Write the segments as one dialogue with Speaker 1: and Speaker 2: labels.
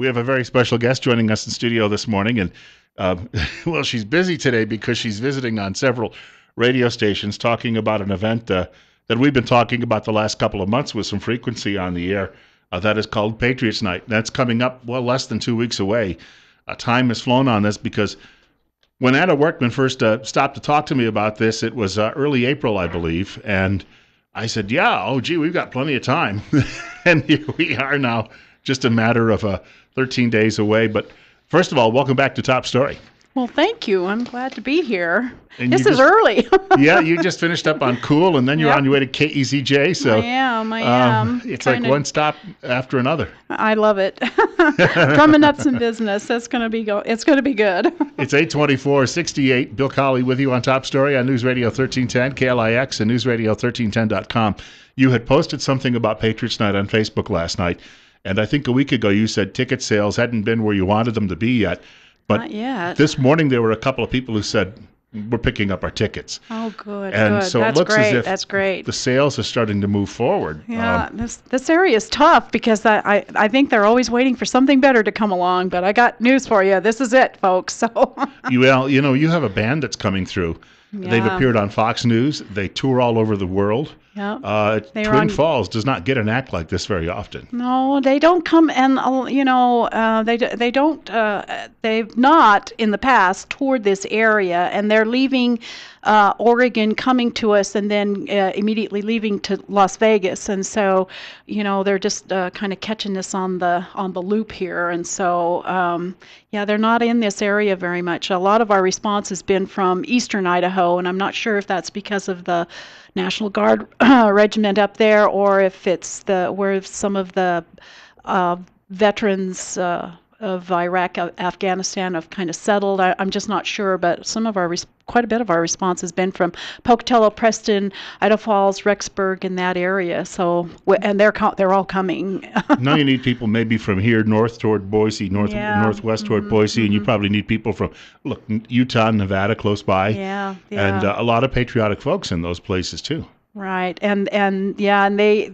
Speaker 1: We have a very special guest joining us in studio this morning, and well, she's busy today because she's visiting on several radio stations talking about an event that we've been talking about the last couple of months with some frequency on the air. That is called Patriots Night. That's coming up, well, less than 2 weeks away. Time has flown on this because when Anna Workman first stopped to talk to me about this, it was early April, I believe, and I said, yeah, oh, gee, we've got plenty of time. And here we are now, just a matter of 13 days away. But first of all, welcome back to Top Story.
Speaker 2: Well, thank you. I'm glad to be here.
Speaker 1: And
Speaker 2: this is early.
Speaker 1: Yeah, you just finished up on Cool, and then you're on your way to KEZJ. So
Speaker 2: I am.
Speaker 1: It's like one stop after another.
Speaker 2: I love it. Drumming up some business. It's going to be good.
Speaker 1: It's 8:24:68. Bill Colley with you on Top Story on News Radio 1310, KLIX, and newsradio1310.com. You had posted something about Patriots Night on Facebook last night, and I think a week ago you said ticket sales hadn't been where you wanted them to be yet. But
Speaker 2: not yet.
Speaker 1: This morning there were a couple of people who said, we're picking up our tickets.
Speaker 2: Oh, good.
Speaker 1: And
Speaker 2: good.
Speaker 1: so
Speaker 2: That's
Speaker 1: it looks
Speaker 2: great.
Speaker 1: as if
Speaker 2: That's great.
Speaker 1: the sales are starting to move forward.
Speaker 2: Yeah, this area is tough because I think they're always waiting for something better to come along. But I got news for you. This is it, folks. So
Speaker 1: Well, you have a band that's coming through. Yeah. They've appeared on Fox News. They tour all over the world.
Speaker 2: Yeah.
Speaker 1: Twin Falls does not get an act like this very often.
Speaker 2: No, they don't come, and they've not in the past toured this area, and they're leaving Oregon, coming to us, and then immediately leaving to Las Vegas, and so they're just kind of catching this on the loop here, and so they're not in this area very much. A lot of our response has been from eastern Idaho, and I'm not sure if that's because of the National Guard regiment up there, or if it's where some of the veterans of Iraq, Afghanistan have kind of settled. I'm just not sure, but quite a bit of our response has been from Pocatello, Preston, Idaho Falls, Rexburg, in that area. So, and they're all coming.
Speaker 1: Now you need people maybe from here north toward Boise, northwest toward Boise, and you probably need people from Utah, Nevada, close by.
Speaker 2: Yeah.
Speaker 1: And a lot of patriotic folks in those places too.
Speaker 2: Right, and they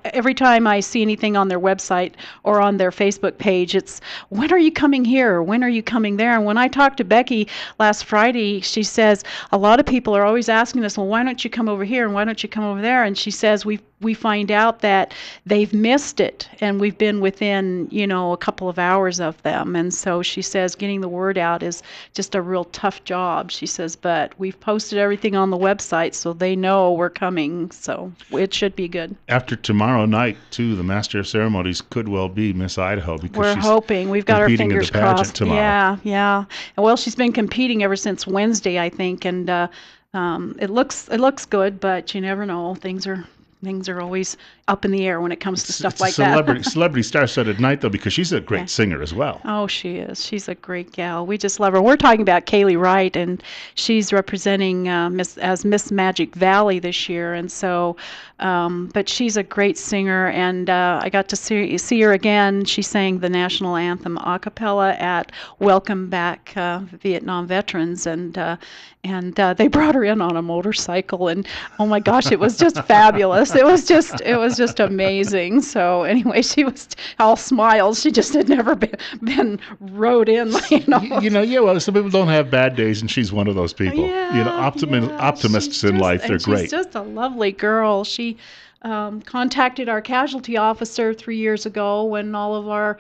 Speaker 2: every time I see anything on their website or on their Facebook page, it's when are you coming here? When are you coming there? And when I talked to Becky last Friday, she says a lot of people are always asking us, well, why don't you come over here and why don't you come over there? And she says we find out that they've missed it, and we've been within a couple of hours of them, and so she says getting the word out is just a real tough job. She says, but we've posted everything on the website, so they know we're coming. So it should be good.
Speaker 1: After tomorrow night, too, the Master of Ceremonies could well be Miss Idaho because
Speaker 2: we're hoping. We've got our fingers crossed.
Speaker 1: Tomorrow.
Speaker 2: Yeah. Well, she's been competing ever since Wednesday, I think, and it looks good, but you never know. Things are always up in the air when it comes to stuff like that.
Speaker 1: Celebrity star-studded night, though, because she's a great singer as well.
Speaker 2: Oh, she is. She's a great gal. We just love her. We're talking about Kaylee Wright, and she's representing Miss Magic Valley this year, and so, but she's a great singer, and I got to see her again. She sang the national anthem a cappella at Welcome Back Vietnam Veterans, and they brought her in on a motorcycle, and oh my gosh, it was just fabulous. It was just amazing. So anyway, she was all smiles. She just had never been rode in.
Speaker 1: Well, some people don't have bad days, and she's one of those people. Optimists in life, they're great.
Speaker 2: She's just a lovely girl. She contacted our casualty officer 3 years ago when all of our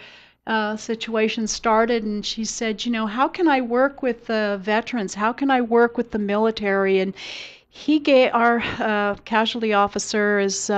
Speaker 2: situation started, and she said, how can I work with the veterans? How can I work with the military? And he gave our casualty officer is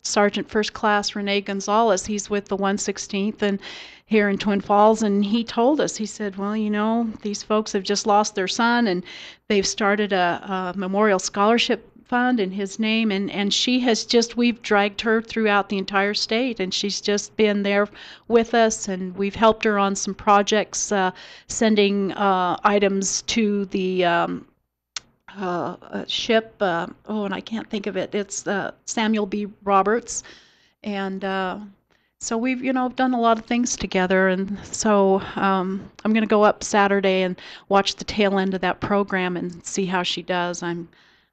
Speaker 2: Sergeant First Class Rene Gonzalez. He's with the 116th and here in Twin Falls, and he told us, he said, well, these folks have just lost their son, and they've started a memorial scholarship fund in his name, and she has we've dragged her throughout the entire state, and she's just been there with us, and we've helped her on some projects, sending items to the ship, and I can't think of it. It's Samuel B. Roberts, and so we've done a lot of things together, and so I'm going to go up Saturday and watch the tail end of that program and see how she does. I'm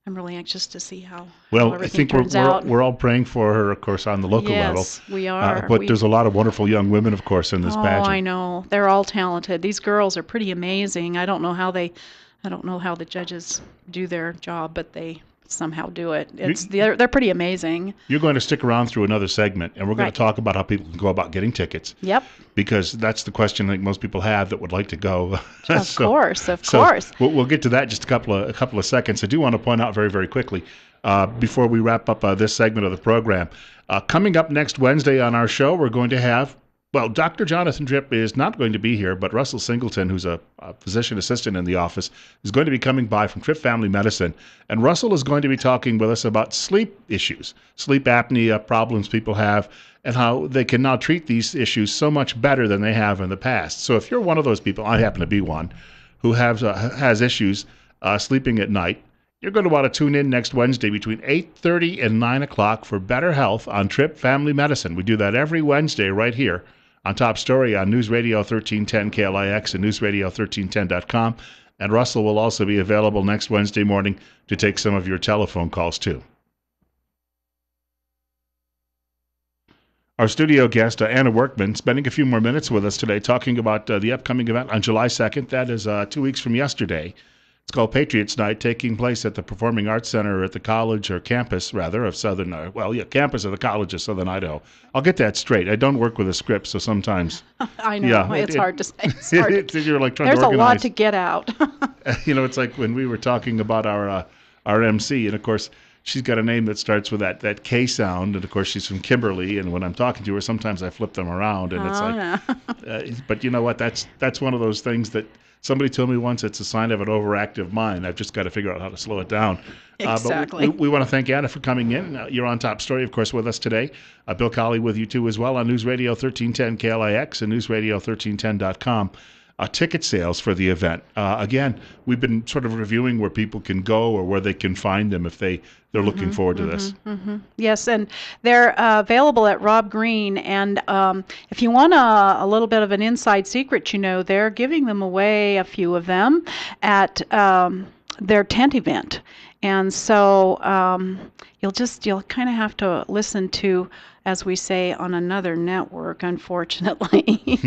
Speaker 2: I'm really anxious to see how
Speaker 1: Well, I
Speaker 2: everything
Speaker 1: think we're
Speaker 2: turns out.
Speaker 1: we're all praying for her, of course, on the local level.
Speaker 2: Yes, we are.
Speaker 1: But there's a lot of wonderful young women, of course, in this
Speaker 2: Oh, I
Speaker 1: pageant.
Speaker 2: know. They're all talented. These girls are pretty amazing. I don't know how the judges do their job, but they somehow do it.
Speaker 1: You,
Speaker 2: They're pretty amazing.
Speaker 1: you're going to stick around through another segment, and we're going to
Speaker 2: Right.
Speaker 1: talk about how people can go about getting tickets,
Speaker 2: Yep.
Speaker 1: because that's the question I think most people have that would like to go.
Speaker 2: Of
Speaker 1: so,
Speaker 2: course, of
Speaker 1: so
Speaker 2: course.
Speaker 1: we'll get to that in just a couple of seconds. I do want to point out very, very quickly before we wrap up this segment of the program. Coming up next Wednesday on our show, we're going to have, well, Dr. Jonathan Tripp is not going to be here, but Russell Singleton, who's a physician assistant in the office, is going to be coming by from Tripp Family Medicine. And Russell is going to be talking with us about sleep issues, sleep apnea problems people have, and how they can now treat these issues so much better than they have in the past. So if you're one of those people, I happen to be one, who has issues sleeping at night, you're going to want to tune in next Wednesday between 8:30 and 9 o'clock for Better Health on Tripp Family Medicine. We do that every Wednesday right here on Top Story on News Radio 1310 KLIX and newsradio1310.com. And Russell will also be available next Wednesday morning to take some of your telephone calls too. Our studio guest, Anna Workman, spending a few more minutes with us today talking about the upcoming event on July 2nd. That is 2 weeks from yesterday. It's called Patriots Night, taking place at the Performing Arts Center at the college, or campus rather, of Southern, campus of the College of Southern Idaho. I'll get that straight. I don't work with a script, so sometimes.
Speaker 2: I know.
Speaker 1: Yeah,
Speaker 2: It's hard to say. It's hard
Speaker 1: you're like trying
Speaker 2: There's
Speaker 1: to
Speaker 2: a lot
Speaker 1: organize.
Speaker 2: to get out.
Speaker 1: It's like when we were talking about our MC, and of course, she's got a name that starts with that K sound, and of course, she's from Kimberly, and when I'm talking to her, sometimes I flip them around, and it's like, but you know what? That's one of those things that somebody told me once, it's a sign of an overactive mind. I've just got to figure out how to slow it down.
Speaker 2: Exactly.
Speaker 1: But we want to thank Anna for coming in. You're on Top Story, of course, with us today. Bill Colley with you, too, as well, on News Radio 1310 KLIX and newsradio1310.com. Ticket sales for the event. Again, we've been sort of reviewing where people can go or where they can find them if they're looking forward to this.
Speaker 2: Yes, and they're available at Rob Green. And if you want a little bit of an inside secret, they're giving them away, a few of them, at their tent event. And so you'll kind of have to listen to, as we say, on another network, unfortunately.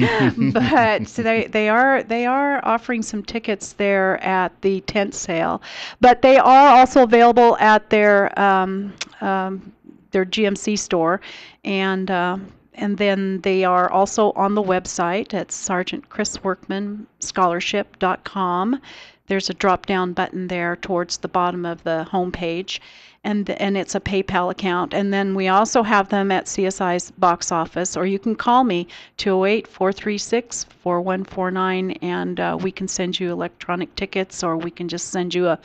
Speaker 2: But so they are offering some tickets there at the tent sale, but they are also available at their GMC store, and then they are also on the website at sergeantchrisworkmanscholarship.com. There's a drop-down button there towards the bottom of the homepage, and it's a PayPal account. And then we also have them at CSI's box office, or you can call me, 208-436-4149, and we can send you electronic tickets, or we can just send you a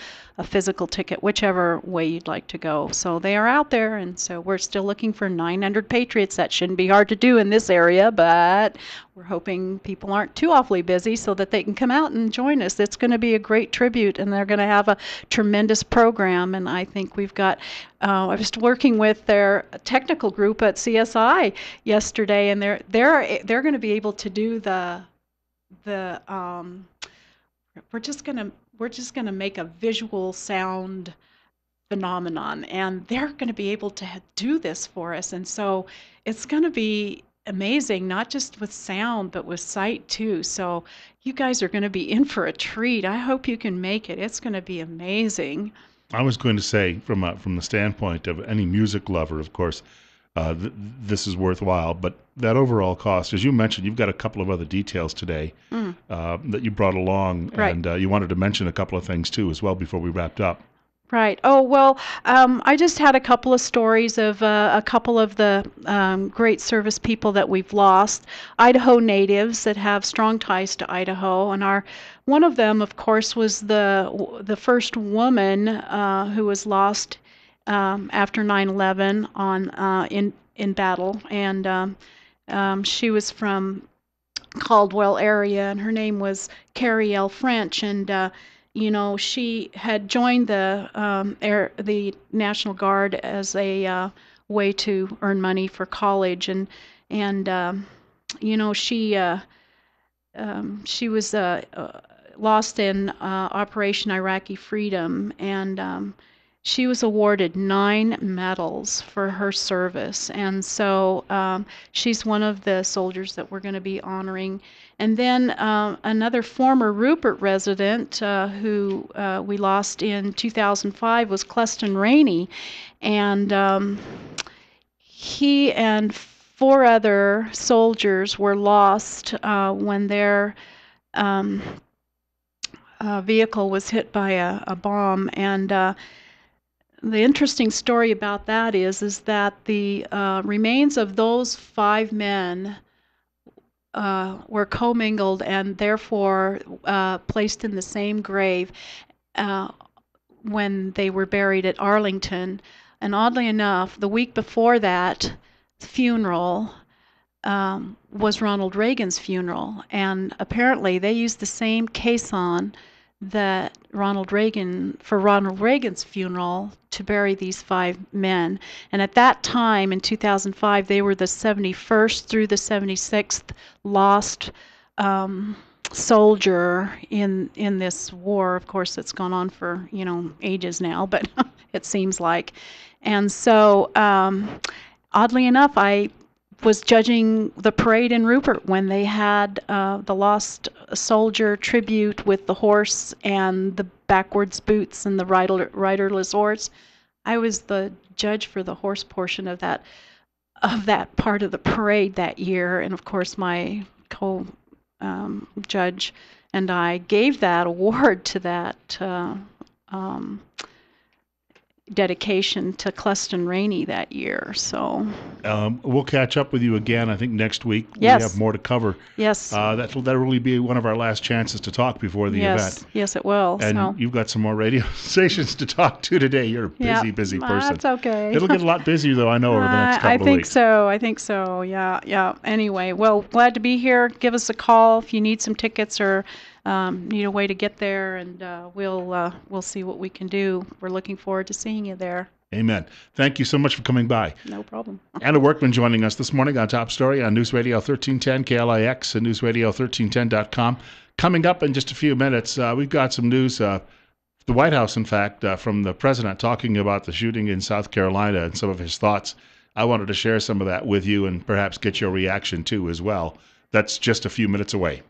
Speaker 2: physical ticket, whichever way you'd like to go. So they are out there, and so we're still looking for 900 Patriots. That shouldn't be hard to do in this area, but we're hoping people aren't too awfully busy so that they can come out and join us. It's going to be a great tribute, and they're going to have a tremendous program. And I think we've got, I was working with their technical group at CSI yesterday, and they're going to be able to do we're just going to make a visual sound phenomenon, and they're going to be able to do this for us. And so it's going to be amazing, not just with sound, but with sight too. So you guys are going to be in for a treat. I hope you can make it. It's going to be amazing.
Speaker 1: I was going to say, from the standpoint of any music lover, of course, this is worthwhile. But that overall cost, as you mentioned, you've got a couple of other details today that you brought along,
Speaker 2: Right.
Speaker 1: and you wanted to mention a couple of things too as well before we wrapped up.
Speaker 2: Right. Oh, well, I just had a couple of stories of a couple of the great service people that we've lost, Idaho natives that have strong ties to Idaho. And one of them, of course, was the first woman who was lost after 9/11 in battle. And she was from Caldwell area, and her name was Carrie L. French. And she had joined the National Guard as a way to earn money for college, and she was lost in Operation Iraqi Freedom, and she was awarded 9 medals for her service. And so she's one of the soldiers that we're going to be honoring. And then another former Rupert resident who we lost in 2005 was Cleston Rainey. And he and 4 other soldiers were lost when their vehicle was hit by a bomb. And the interesting story about that is that the remains of those 5 men were commingled and therefore placed in the same grave when they were buried at Arlington. And oddly enough, the week before that funeral was Ronald Reagan's funeral. And apparently they used the same caisson that Ronald Reagan's funeral to bury these 5 men. And at that time, in 2005, they were the 71st through the 76th lost soldier in this war. Of course, it's gone on for ages now, but it seems like. And so, oddly enough, I was judging the parade in Rupert when they had the lost soldier tribute with the horse and the backwards boots and the riderless horse. I was the judge for the horse portion of that part of the parade that year, and of course my co-judge and I gave that award to that dedication to Cleston Rainey that year. So
Speaker 1: we'll catch up with you again, I think, next week.
Speaker 2: Yes.
Speaker 1: We have more to cover.
Speaker 2: Yes.
Speaker 1: That'll really be one of our last chances to talk before the event.
Speaker 2: Yes, it will.
Speaker 1: And
Speaker 2: so.
Speaker 1: You've got some more radio stations to talk to today. You're a busy person.
Speaker 2: That's okay.
Speaker 1: It'll get a lot busier, though, I know, over the next couple of weeks.
Speaker 2: I think so. Yeah. Anyway, well, glad to be here. Give us a call if you need some tickets or need a way to get there, and we'll see what we can do. We're looking forward to seeing you there.
Speaker 1: Amen. Thank you so much for coming by.
Speaker 2: No problem.
Speaker 1: Anna Workman joining us this morning on Top Story on News Radio 1310 KLIX and newsradio1310.com. Coming up in just a few minutes, we've got some news. The White House, in fact, from the president talking about the shooting in South Carolina and some of his thoughts. I wanted to share some of that with you and perhaps get your reaction too as well. That's just a few minutes away.